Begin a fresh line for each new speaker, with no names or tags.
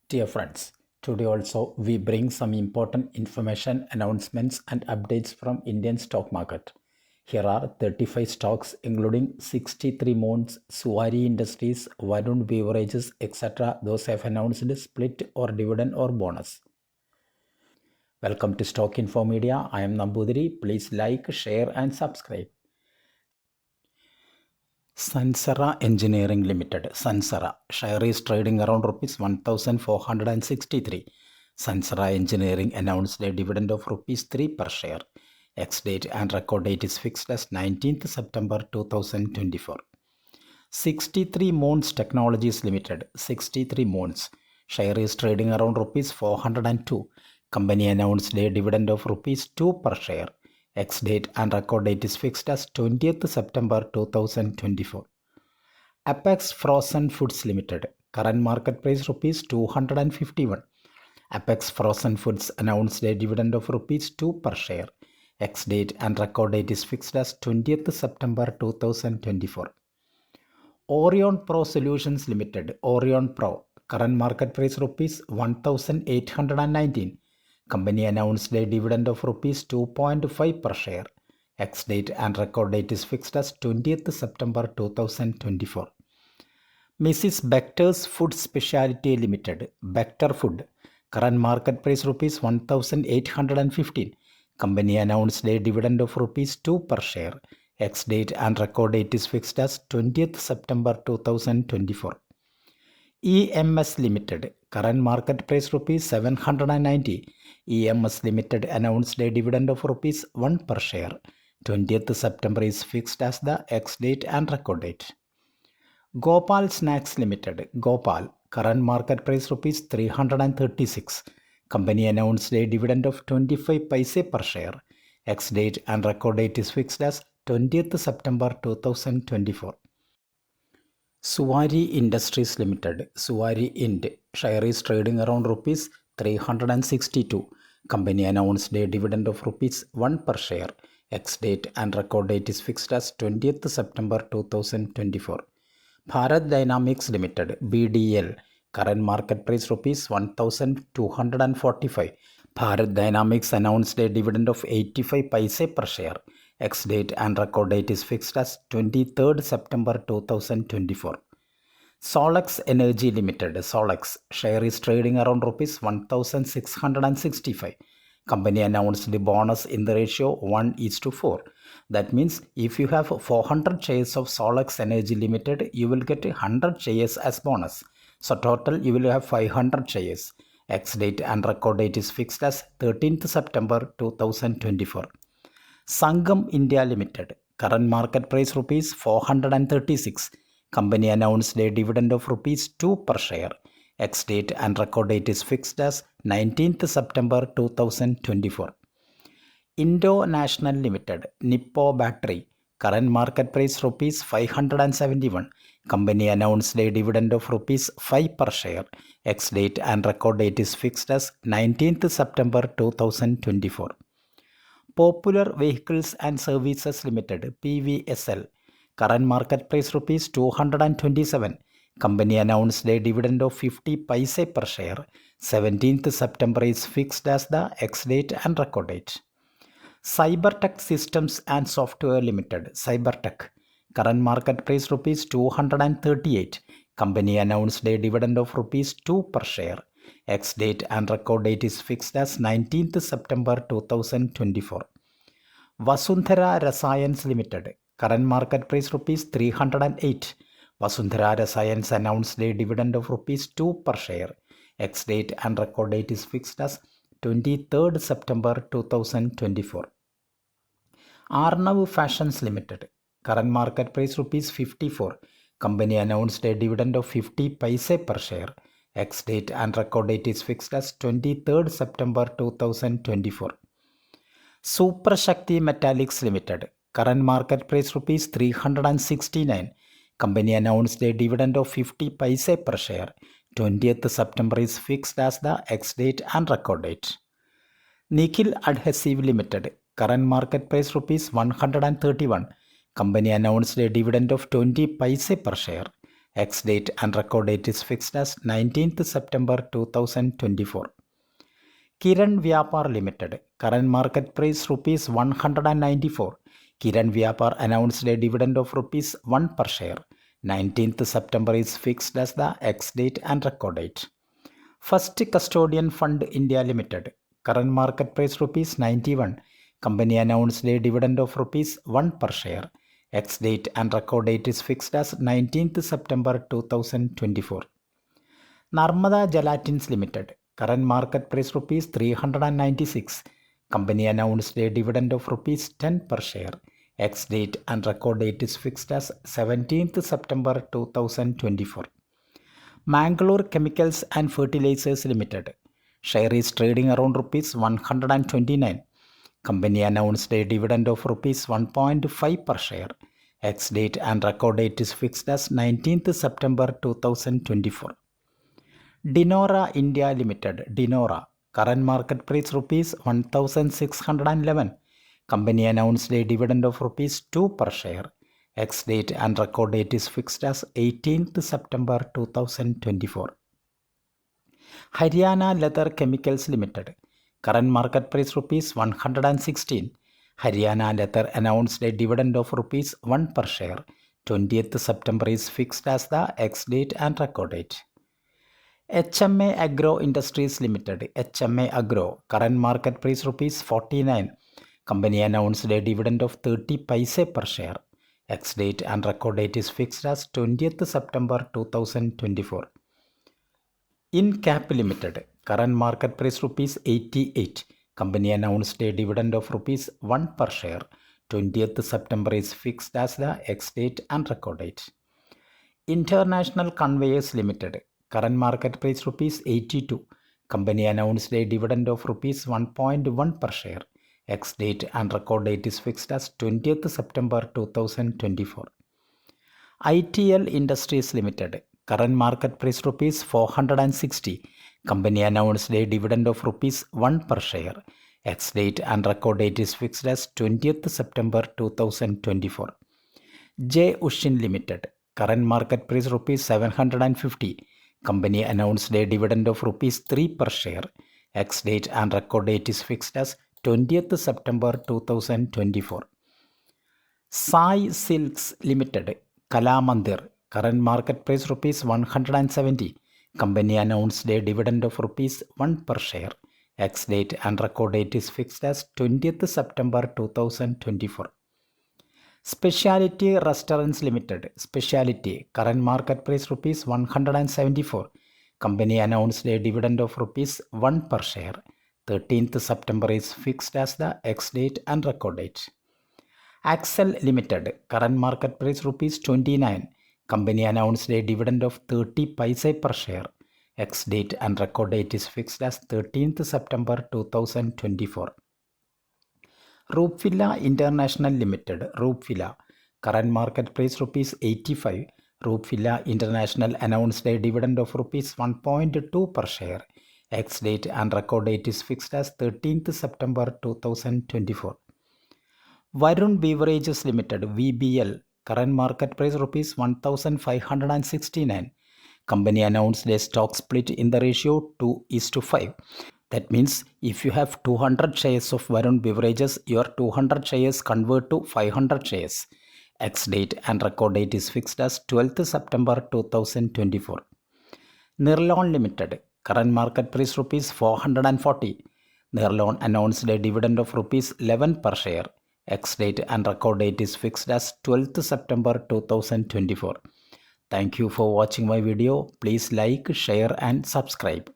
Dear friends, today also we bring some important information, announcements and updates from Indian stock market. Here are 35 stocks including 63 Mons, Suwari Industries, Varun Beverages, etc. Those have announced split or dividend or bonus. Welcome to Stock Info Media. I am Nambudiri. Please like, share and subscribe. Sansera Engineering Limited, Sansera, share is trading around rupees 1463. Sansera Engineering announced a dividend of rupees 3 per share. Ex-date and record date is fixed as 19th September 2024. 63 Mons Technologies Limited, 63 Mons, share is trading around rupees 402. Company announced a dividend of rupees 2 per share. Ex-date and record date is fixed as 20th September 2024. Apex Frozen Foods Limited, current market price rupees 251. Apex Frozen Foods announced a dividend of rupees 2 per share. Ex-date and record date is fixed as 20th September 2024. Orion Pro Solutions Limited, Orion Pro, current market price rupees 1819. Company announced a dividend of rupees 2.5 per share. Ex-date and record date is fixed as 20th September 2024. Mrs. Bector's Food Specialty Limited, Bector Food, current market price rupees 1815. Company announced a dividend of rupees 2 per share. Ex-date and record date is fixed as 20th September 2024. EMS Limited, current market price rupees 790. EMS Limited announced a dividend of rupees 1 per share. 20th September is fixed as the ex-date and record date. Gopal Snacks Limited, Gopal, current market price rupees 336. Company announced a dividend of 25 paise per share. Ex-date and record date is fixed as 20th September 2024. Suwari Industries Limited, Suwari Ind, share is trading around rupees 362. Company announced a dividend of rupees 1 per share. Ex-date and record date is fixed as 20th September 2024. Bharat Dynamics Limited, BDL, current market price rupees 1245. Bharat Dynamics announced a dividend of 85 paise per share. Ex-date and record date is fixed as 23rd September 2024. Solex Energy Limited, Solex, share is trading around rupees 1665. Company announced the bonus in the ratio 1:4. That means if you have 400 shares of Solex Energy Limited, you will get 100 shares as bonus. So total you will have 500 shares. Ex-date and record date is fixed as 13th September 2024. Sangam India Limited, current market price rupees 436. Company announced a dividend of rupees 2 per share. Ex-date and record date is fixed as 19th September 2024. Indo National Limited, Nippo Battery, current market price rupees 571. Company announced a dividend of rupees 5 per share. Ex-date and record date is fixed as 19th September 2024. Popular Vehicles and Services Limited, PVSL, current market price rupees 227. Company announced a dividend of 50 paise per share. 17th September is fixed as the ex-date and record date. Cybertech Systems and Software Limited, Cybertech, current market price rupees 238. Company announced a dividend of rupees 2 per share. Ex-date and record date is fixed as 19th September 2024. Vasundhara Rasayans Limited, current market price rupees 308. Vasundhara Rasayans announced a dividend of rupees 2 per share. Ex-date and record date is fixed as 23rd September 2024. Arnav Fashions Limited, current market price rupees 54. Company announced a dividend of 50 paise per share. Ex-date and record date is fixed as 23rd September 2024. Super Shakti Metallics Limited, current market price rupees 369. Company announced a dividend of 50 paise per share. 20th September is fixed as the ex-date and record date. Nikhil Adhesive Limited, current market price rupees 131. Company announced a dividend of 20 paise per share. Ex-date and record date is fixed as 19th September 2024. Kiran Vyapar Limited. Current market price rupees 194. Kiran Vyapar announced a dividend of rupees 1 per share. 19th September is fixed as the ex-date and record date. First Custodian Fund India Limited. Current market price rupees 91. Company announced a dividend of rupees 1 per share. Ex-date and record date is fixed as 19th September 2024. Narmada Gelatins Limited. Current market price rupees 396. Company announced a dividend of rupees 10 per share. Ex-date and record date is fixed as 17th September 2024. Mangalore Chemicals and Fertilizers Limited. Share is trading around rupees 129. Company announced a dividend of rupees 1.5 per share. Ex-date and record date is fixed as 19th September 2024. Dinora India Limited. Dinora. Current market price rupees 1611. Company announced a dividend of rupees 2 per share. Ex-date and record date is fixed as 18th September 2024. Haryana Leather Chemicals Limited. Current market price rupees 116. Haryana Leather announced a dividend of rupees 1 per share. 20th September is fixed as the ex-date and record date. HMA Agro Industries Limited. HMA Agro. Current market price rupees 49. Company announced a dividend of 30 paise per share. Ex-date and record date is fixed as 20th September 2024. InCap Limited. Current market price rupees 88. Company announced a dividend of rupees 1 per share. 20th September is fixed as the ex-date and record date. International Conveyors Limited. Current market price rupees 82. Company announced a dividend of rupees 1.1 per share. Ex-date and record date is fixed as 20th September 2024. ITL Industries Limited. Current market price rupees 460. Company announced a dividend of rupees 1 per share. Ex-date and record date is fixed as 20th September 2024. J. Ushin Limited. Current market price rupees 750. Company announced a dividend of rupees 3 per share. Ex-date and record date is fixed as 20th September 2024. Sai Silks Limited. Kalamandir. Current market price rupees 170. Company announced a dividend of rupees 1 per share. Ex-date and record date is fixed as 20th September 2024. Specialty Restaurants Limited. Specialty. Current market price rupees 174. Company announced a dividend of rupees 1 per share. 13th September is fixed as the ex-date and record date. Axel Limited. Current market price rupees 29. Company announced a dividend of 30 paise per share. Ex-date and record date is fixed as 13th September 2024. Roopvilla International Limited. Roopvilla. Current market price rupees 85. Roopvilla International announced a dividend of rupees 1.2 per share. Ex-date and record date is fixed as 13th September 2024. Varun Beverages Limited. VBL. Current market price rupees 1569. Company announced a stock split in the ratio 2:5. That means if you have 200 shares of Varun Beverages, your 200 shares convert to 500 shares. Ex-date and record date is fixed as 12th September 2024. Nirlon Limited. Current market price rupees 440. Nirlon announced a dividend of rupees 11 per share. Ex-date and record date is fixed as 12th September 2024. Thank you for watching my video. Please like, share and subscribe.